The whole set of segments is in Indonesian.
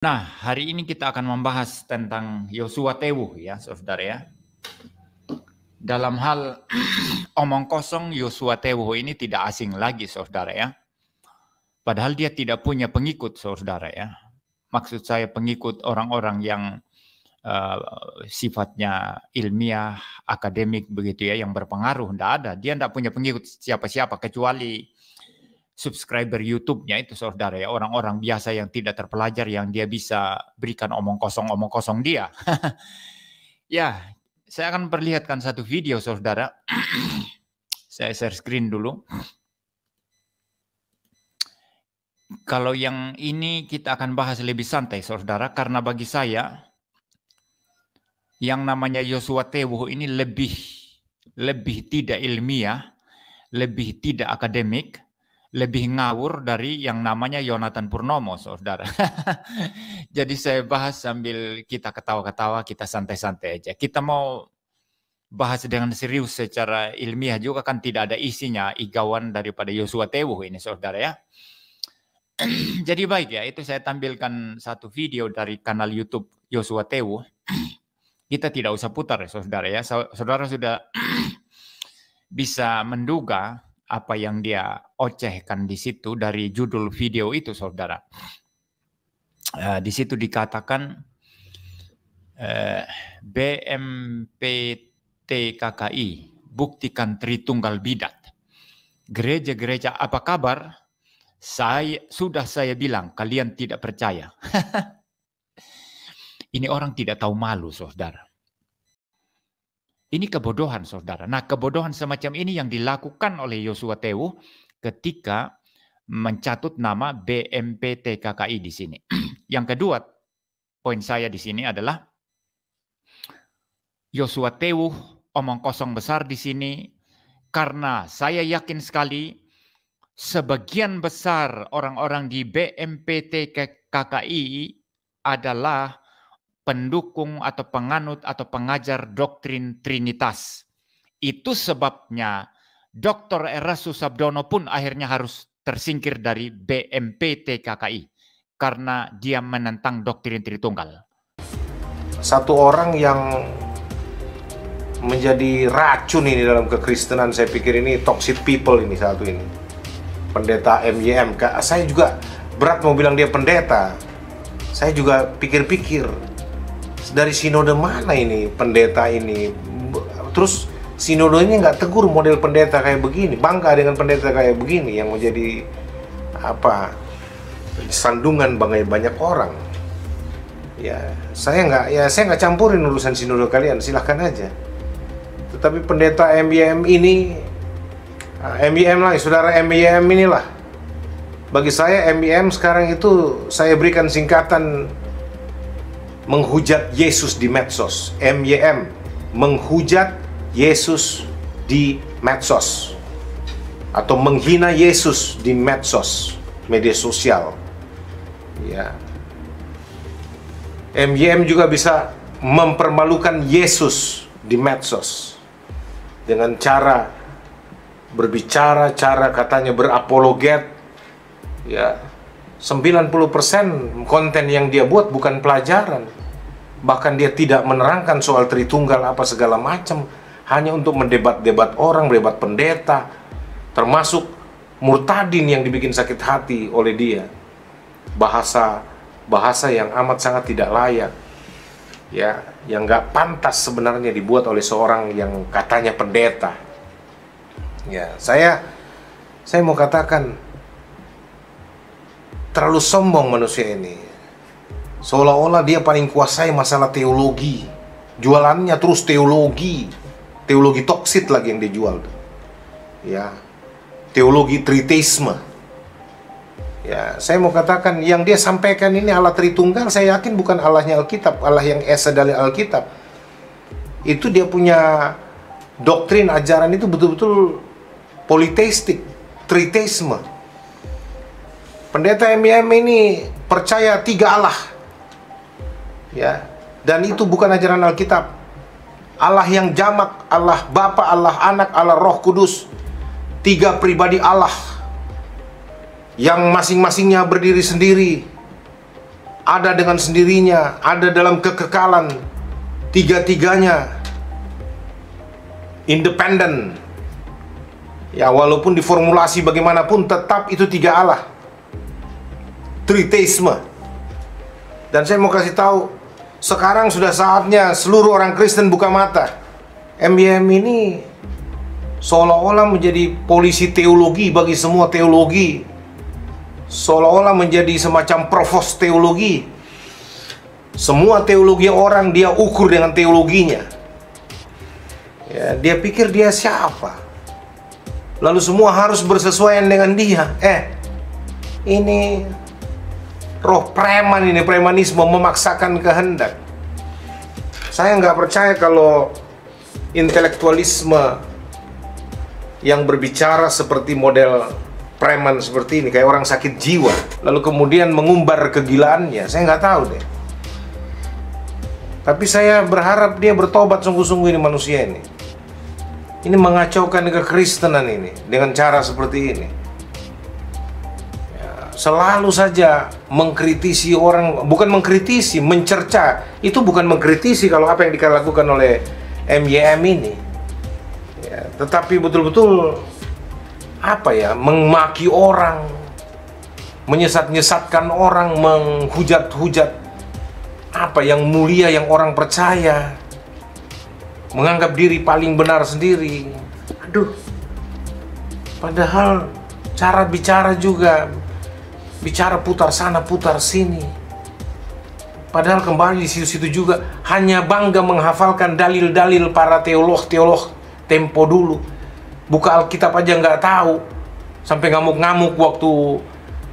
Nah, hari ini kita akan membahas tentang Yosua Tewu ya, saudara ya. Dalam hal omong kosong, Yosua Tewu ini tidak asing lagi, saudara ya. Padahal dia tidak punya pengikut, saudara ya. Maksud saya pengikut orang-orang yang sifatnya ilmiah, akademik begitu ya, yang berpengaruh. Tidak ada. Dia tidak punya pengikut siapa-siapa kecuali subscriber YouTube-nya itu, saudara ya, orang-orang biasa yang tidak terpelajar yang dia bisa berikan omong kosong dia. Ya, saya akan perlihatkan satu video, saudara. Saya share screen dulu. Kalau yang ini kita akan bahas lebih santai, saudara, karena bagi saya yang namanya Yosua Tewu ini lebih tidak ilmiah, lebih tidak akademik, lebih ngawur dari yang namanya Yonatan Purnomo, saudara. Jadi saya bahas sambil kita ketawa-ketawa, kita santai-santai aja. Kita mau bahas dengan serius secara ilmiah juga kan tidak ada isinya igawan daripada Yosua Tewu ini, saudara ya. Jadi baik ya, itu saya tampilkan satu video dari kanal YouTube Yosua Tewu. Kita tidak usah putar ya, saudara ya. Saudara sudah bisa menduga apa yang dia ocehkan di situ dari judul video itu, saudara. Di situ dikatakan BMPT-KKI buktikan Tritunggal Bidat. Gereja-gereja apa kabar? Sudah saya bilang, kalian tidak percaya. Ini orang tidak tahu malu, saudara. Ini kebodohan, saudara. Nah, kebodohan semacam ini yang dilakukan oleh Yosua Tewu ketika mencatut nama BMPT-KKI di sini. Yang kedua, poin saya di sini adalah Yosua Tewu omong kosong besar di sini karena saya yakin sekali sebagian besar orang-orang di BMPT-KKI adalah pendukung atau penganut atau pengajar doktrin Trinitas. Itu sebabnya Dr. Erastus Sabdono pun akhirnya harus tersingkir dari BMPT-KKI karena dia menentang doktrin Tritunggal. Satu orang yang menjadi racun ini dalam kekristenan, saya pikir ini toxic people ini satu ini. Pendeta MYM. Saya juga berat mau bilang dia pendeta. Saya juga pikir-pikir, dari sinode mana ini pendeta ini? Terus sinodenya nggak tegur model pendeta kayak begini, bangga dengan pendeta kayak begini yang menjadi sandungan banyak orang. Ya saya nggak campurin urusan sinode kalian, silahkan aja. Tetapi pendeta MYM ini, MYM lah, saudara MYM inilah. Bagi saya MYM sekarang itu saya berikan singkatan menghujat Yesus di medsos. MYM, menghujat Yesus di medsos atau menghina Yesus di medsos, media sosial. Ya. MYM juga bisa mempermalukan Yesus di medsos dengan cara berbicara, cara katanya berapologet. Ya, 90% konten yang dia buat bukan pelajaran. Bahkan dia tidak menerangkan soal Tritunggal apa segala macam, hanya untuk mendebat-debat orang, mendebat pendeta, termasuk murtadin yang dibikin sakit hati oleh dia. Bahasa yang amat sangat tidak layak. Ya, yang nggak pantas sebenarnya dibuat oleh seorang yang katanya pendeta. Ya, saya mau katakan terlalu sombong manusia ini. Seolah-olah dia paling kuasai masalah teologi. Jualannya terus teologi. Teologi toksit lagi yang dijual. Ya. Teologi tritheisme. Ya, saya mau katakan yang dia sampaikan ini Allah Tritunggal, saya yakin bukan Allahnya Alkitab, Allah yang esa dari Alkitab. Itu dia punya doktrin ajaran itu betul-betul politeistik, tritheisme. Pendeta MYM ini percaya 3 Allah. Ya, dan itu bukan ajaran Alkitab. Allah yang jamak, Allah Bapa, Allah Anak, Allah Roh Kudus. 3 pribadi Allah yang masing-masingnya berdiri sendiri. ada dengan sendirinya, ada dalam kekekalan, tiga-tiganya independen. Ya, walaupun diformulasi bagaimanapun tetap itu tiga Allah, triteisme. Dan saya mau kasih tahu, sekarang sudah saatnya seluruh orang Kristen buka mata. MYM ini seolah-olah menjadi polisi teologi bagi semua teologi, seolah-olah menjadi semacam provos teologi. Semua teologi orang dia ukur dengan teologinya. Ya, dia pikir dia siapa, lalu semua harus bersesuaian dengan dia. Ini roh preman, ini premanisme memaksakan kehendak. Saya nggak percaya kalau intelektualisme yang berbicara seperti model preman seperti ini, kayak orang sakit jiwa, lalu kemudian mengumbar kegilaannya. Saya nggak tahu deh. Tapi saya berharap dia bertobat sungguh-sungguh, ini manusia ini. Ini mengacaukan kekristenan ini dengan cara seperti ini. Selalu saja mengkritisi orang, bukan mengkritisi, mencerca. Itu bukan mengkritisi kalau apa yang dilakukan oleh MYM ini. Ya, tetapi betul-betul apa ya, memaki orang, menyesat-nyesatkan orang, menghujat-hujat apa yang mulia yang orang percaya, menganggap diri paling benar sendiri. Aduh, padahal cara bicara juga bicara putar sana putar sini. Padahal kembali di situ-situ juga hanya bangga menghafalkan dalil-dalil para teolog-teolog tempo dulu. Buka Alkitab aja nggak tahu, sampai ngamuk-ngamuk waktu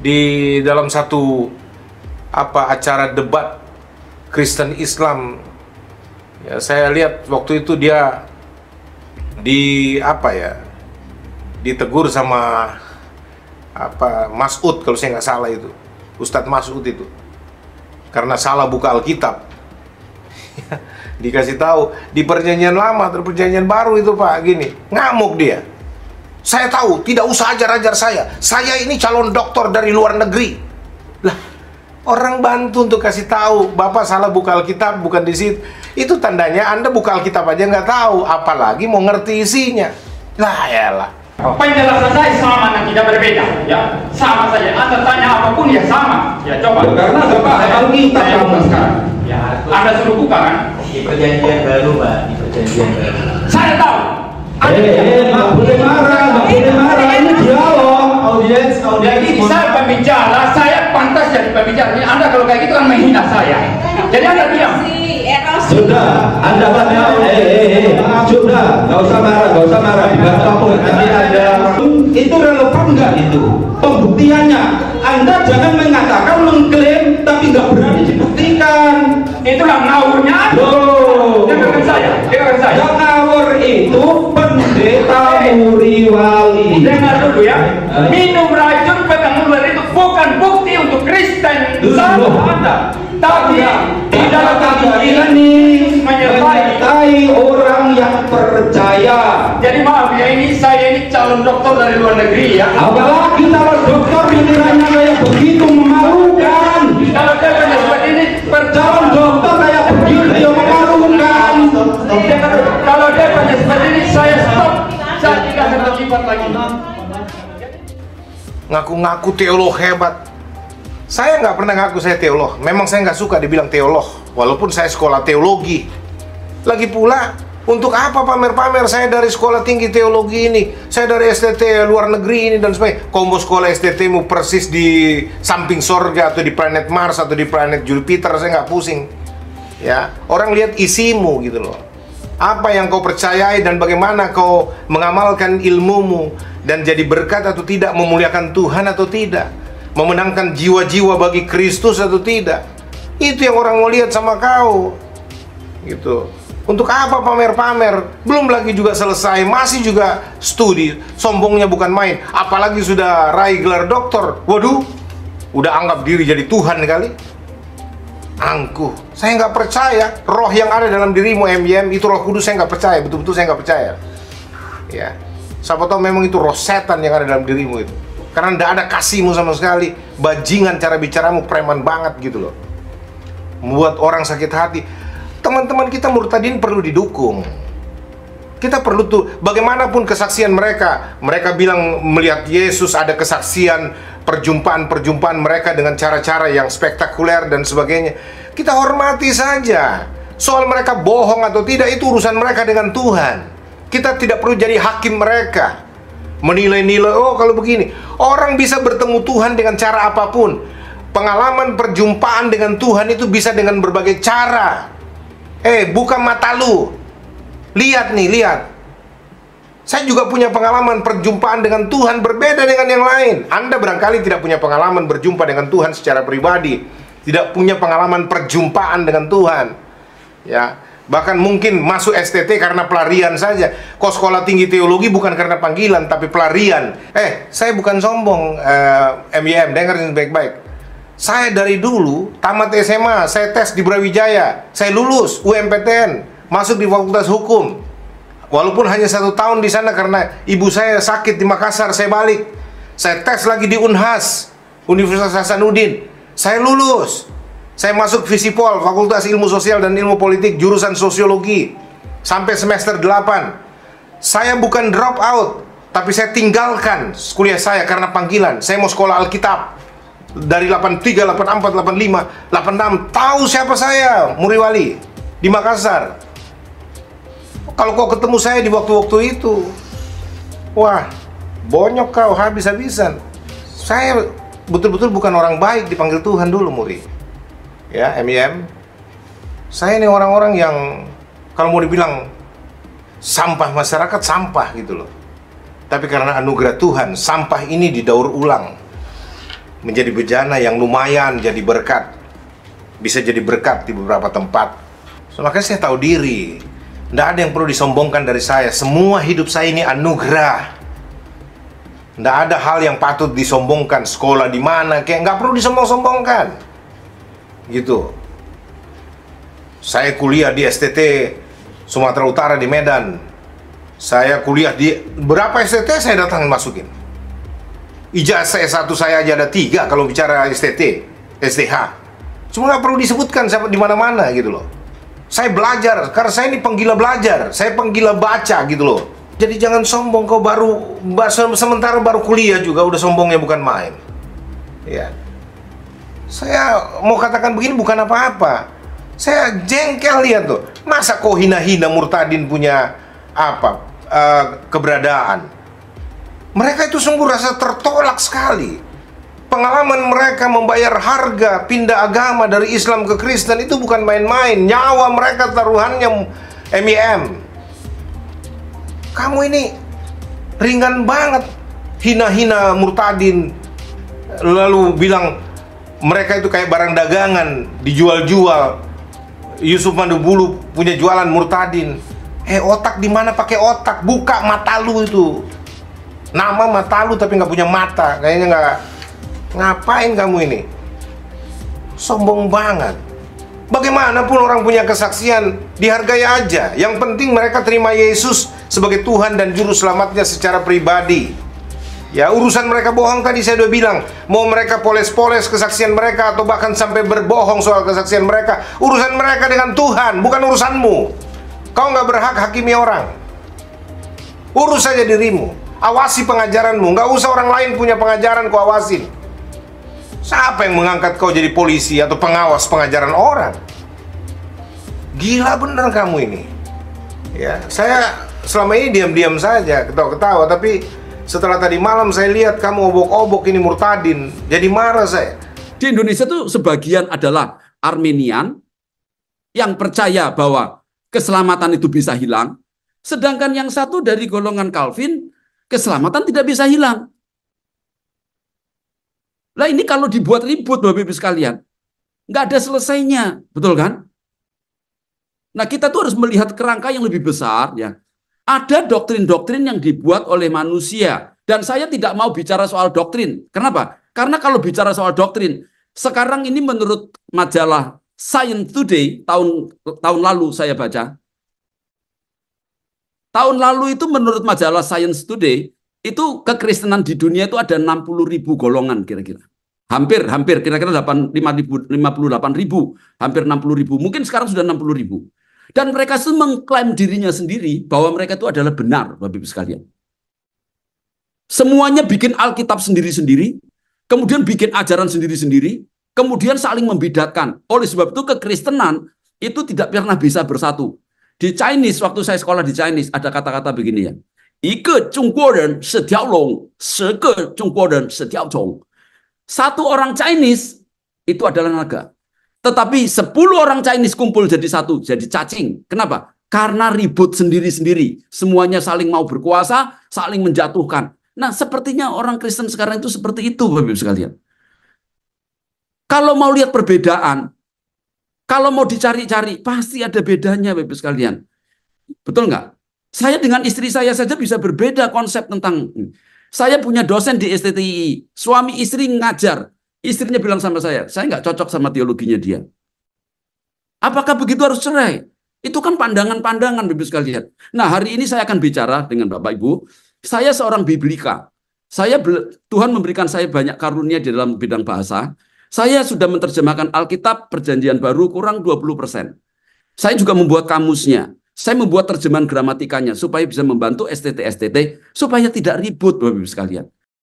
di dalam satu acara debat Kristen Islam. Ya, saya lihat waktu itu dia ditegur sama Mas'ud, kalau saya nggak salah itu, Ustadz Mas'ud itu, karena salah buka Alkitab. Dikasih tahu di perjanjian lama atau perjanjian baru itu Pak, gini, ngamuk dia. Saya tahu, tidak usah ajar-ajar saya ini calon doktor dari luar negeri. Lah, orang bantu untuk kasih tahu, Bapak salah buka Alkitab, bukan di situ. Itu tandanya Anda buka Alkitab aja nggak tahu, apalagi mau ngerti isinya. Lah elah. Penjelasan saya sama dan tidak berbeda, ya, sama saja. Anda tanya apapun ya sama, ya coba. Karena Bapak Alkitab kamu sekarang. Ya, Anda suruh buka kan? Di perjanjian baru, Pak, di perjanjian baru. Saya tahu. Nggak boleh marah, nggak boleh marah. Ini dialog, audiens. Jadi saya pembicara, saya pantas jadi pembicara. Ini Anda kalau kayak gitu kan menghina saya. Jadi Anda diam. Sudah, Anda banyak. Sudah, nggak usah marah, dibaca pun nanti ada. Itu relevan nggak itu? Pembuktiannya, Anda jangan mengatakan mengklaim tapi nggak berani dibuktikan. Itulah ngawurnya. Dengarkan saya. Yang ngawur itu pendeta Muriwali. Dengar dulu ya. Minum racun pegang ular itu bukan bukti untuk Kristen. Sama Anda. Tapi di dalam kebenaran ini menyertai orang yang percaya. Jadi maaf ya, saya ini calon dokter dari luar negeri ya. Apalagi calon dokter pikirannya kayak begitu memalukan. Kalau dia seperti ini, Calon dokter kayak begitu yang memalukan. kalau dia seperti ini, saya stop. Saya tidak akan terlibat lagi. Ngaku-ngaku teolog hebat. Saya nggak pernah ngaku saya teolog. Memang saya nggak suka dibilang teolog, walaupun saya sekolah teologi. Lagi pula, untuk apa pamer-pamer saya dari sekolah tinggi teologi ini, saya dari STT luar negeri ini dan sebagainya. Kombo sekolah STT-mu persis di samping sorga atau di planet Mars atau di planet Jupiter, saya nggak pusing. Ya, orang lihat isimu gitu loh. Apa yang kau percayai dan bagaimana kau mengamalkan ilmumu, dan jadi berkat atau tidak, memuliakan Tuhan atau tidak, memenangkan jiwa-jiwa bagi Kristus atau tidak. Itu yang orang mau lihat sama kau gitu. Untuk apa pamer-pamer? Belum lagi juga selesai, masih juga studi. Sombongnya bukan main. Apalagi sudah raih gelar doktor. Waduh, udah anggap diri jadi Tuhan kali. Angkuh. Saya nggak percaya roh yang ada dalam dirimu MYM itu Roh Kudus. Saya nggak percaya, betul-betul saya nggak percaya. Ya, siapa tahu memang itu roh setan yang ada dalam dirimu itu. Karena tidak ada kasihmu sama sekali. Bajingan cara bicaramu, preman banget gitu loh. membuat orang sakit hati. Teman-teman kita murtadin perlu didukung. Kita perlu tuh, bagaimanapun kesaksian mereka bilang melihat Yesus, ada kesaksian, perjumpaan-perjumpaan mereka dengan cara-cara yang spektakuler dan sebagainya. Kita hormati saja. Soal mereka bohong atau tidak, itu urusan mereka dengan Tuhan. Kita tidak perlu jadi hakim mereka, menilai-nilai, oh kalau begini. Orang bisa bertemu Tuhan dengan cara apapun. Pengalaman perjumpaan dengan Tuhan itu bisa dengan berbagai cara. Buka mata lu. Lihat nih, lihat. Saya juga punya pengalaman perjumpaan dengan Tuhan berbeda dengan yang lain. Anda barangkali tidak punya pengalaman berjumpa dengan Tuhan secara pribadi, tidak punya pengalaman perjumpaan dengan Tuhan. Ya, bahkan mungkin masuk STT karena pelarian saja. Kok sekolah tinggi teologi bukan karena panggilan, tapi pelarian. Saya bukan sombong, MYM, dengerin baik-baik. Saya dari dulu tamat SMA, saya tes di Brawijaya, saya lulus UMPTN, masuk di Fakultas Hukum. Walaupun hanya 1 tahun di sana karena ibu saya sakit di Makassar, saya balik. Saya tes lagi di Unhas, Universitas Hasanuddin, saya lulus. Saya masuk Visipol, Fakultas Ilmu Sosial dan Ilmu Politik, jurusan Sosiologi, sampai semester 8. Saya bukan drop out, tapi saya tinggalkan kuliah saya karena panggilan. Saya mau sekolah Alkitab. Dari 83, 84, 85, 86, tahu siapa saya, Muriwali, di Makassar. Kalau kau ketemu saya di waktu-waktu itu, wah, bonyok kau habis-habisan. Saya betul-betul bukan orang baik, dipanggil Tuhan dulu, Muri. Ya, MIM. Saya ini orang-orang yang kalau mau dibilang sampah masyarakat, sampah gitu loh. Tapi karena anugerah Tuhan, sampah ini didaur ulang menjadi bejana yang lumayan, jadi berkat. Bisa jadi berkat di beberapa tempat. So, makanya saya tahu diri. Tidak ada yang perlu disombongkan dari saya. Semua hidup saya ini anugerah. Tidak ada hal yang patut disombongkan. Sekolah di mana, kayak nggak perlu disombong-sombongkan. Gitu. Saya kuliah di STT Sumatera Utara di Medan. Saya kuliah di berapa STT saya datang masukin. Ijazah S1 saya aja ada 3 kalau bicara STT, STH. Cuma nggak perlu disebutkan di mana-mana gitu loh. Saya belajar, karena saya ini penggila belajar, saya penggila baca gitu loh. Jadi jangan sombong, kau sementara baru kuliah juga udah sombongnya bukan main. Ya. Saya mau katakan begini bukan apa-apa. Saya jengkel lihat tuh. Masa kau hina-hina murtadin punya keberadaan? Mereka itu sungguh rasa tertolak sekali. Pengalaman mereka membayar harga pindah agama dari Islam ke Kristen itu bukan main-main. Nyawa mereka taruhannya, MIM. Kamu ini ringan banget hina-hina murtadin, lalu bilang mereka itu kayak barang dagangan dijual-jual. Yusuf Mandubulu punya jualan murtadin. Otak di mana pakai otak? Buka mata lu itu. Nama mata lu tapi nggak punya mata. Kayaknya nggak. Ngapain kamu ini? Sombong banget. Bagaimanapun orang punya kesaksian, dihargai aja. Yang penting mereka terima Yesus sebagai Tuhan dan Juru Selamatnya secara pribadi. Ya, urusan mereka bohong tadi saya udah bilang. Mau mereka poles-poles kesaksian mereka atau bahkan sampai berbohong soal kesaksian mereka, urusan mereka dengan Tuhan, bukan urusanmu. Kau nggak berhak hakimi orang. Urus saja dirimu. Awasi pengajaranmu. Nggak usah orang lain punya pengajaran kau awasin. Siapa yang mengangkat kau jadi polisi atau pengawas pengajaran orang? Gila bener kamu ini. Ya, saya selama ini diam-diam saja, ketawa-ketawa. Tapi setelah tadi malam saya lihat kamu obok-obok ini murtadin, jadi marah saya. Di Indonesia tuh sebagian adalah Armenian yang percaya bahwa keselamatan itu bisa hilang. Sedangkan yang satu dari golongan Calvin, keselamatan tidak bisa hilang. Lah ini kalau dibuat ribut Bapak Ibu sekalian, nggak ada selesainya, betul kan? Nah kita tuh harus melihat kerangka yang lebih besar ya. Ada doktrin-doktrin yang dibuat oleh manusia dan saya tidak mau bicara soal doktrin. Kenapa? Karena kalau bicara soal doktrin, sekarang ini menurut majalah Science Today tahun lalu saya baca. Tahun lalu itu menurut majalah Science Today itu kekristenan di dunia itu ada 60.000 golongan kira-kira. Hampir kira-kira 58.000, hampir 60.000, mungkin sekarang sudah 60.000. Dan mereka mengklaim dirinya sendiri bahwa mereka itu adalah benar, Bapak Ibu sekalian. Semuanya bikin Alkitab sendiri-sendiri, kemudian bikin ajaran sendiri-sendiri, kemudian saling membedakan. Oleh sebab itu kekristenan itu tidak pernah bisa bersatu. Di Chinese, waktu saya sekolah di Chinese, ada kata-kata begini ya. 一个中国人是条龙，10个中国人是条虫。Satu orang Chinese itu adalah naga. Tetapi 10 orang Chinese kumpul jadi satu, jadi cacing. Kenapa? Karena ribut sendiri-sendiri. Semuanya saling mau berkuasa, saling menjatuhkan. Nah, sepertinya orang Kristen sekarang itu seperti itu, Bapak Ibu sekalian. Kalau mau lihat perbedaan, kalau mau dicari-cari, pasti ada bedanya, Bapak Ibu sekalian. Betul nggak? Saya dengan istri saya saja bisa berbeda konsep tentang. Saya punya dosen di STTI, suami istri ngajar. Istrinya bilang sama saya nggak cocok sama teologinya dia. Apakah begitu harus cerai? Itu kan pandangan-pandangan, Bapak sekalian. Nah, hari ini saya akan bicara dengan Bapak Ibu. Saya seorang biblika. Tuhan memberikan saya banyak karunia di dalam bidang bahasa. Saya sudah menerjemahkan Alkitab Perjanjian Baru kurang 20%. Saya juga membuat kamusnya. Saya membuat terjemahan gramatikanya supaya bisa membantu STT supaya tidak ribut, Bapak Ibu sekalian.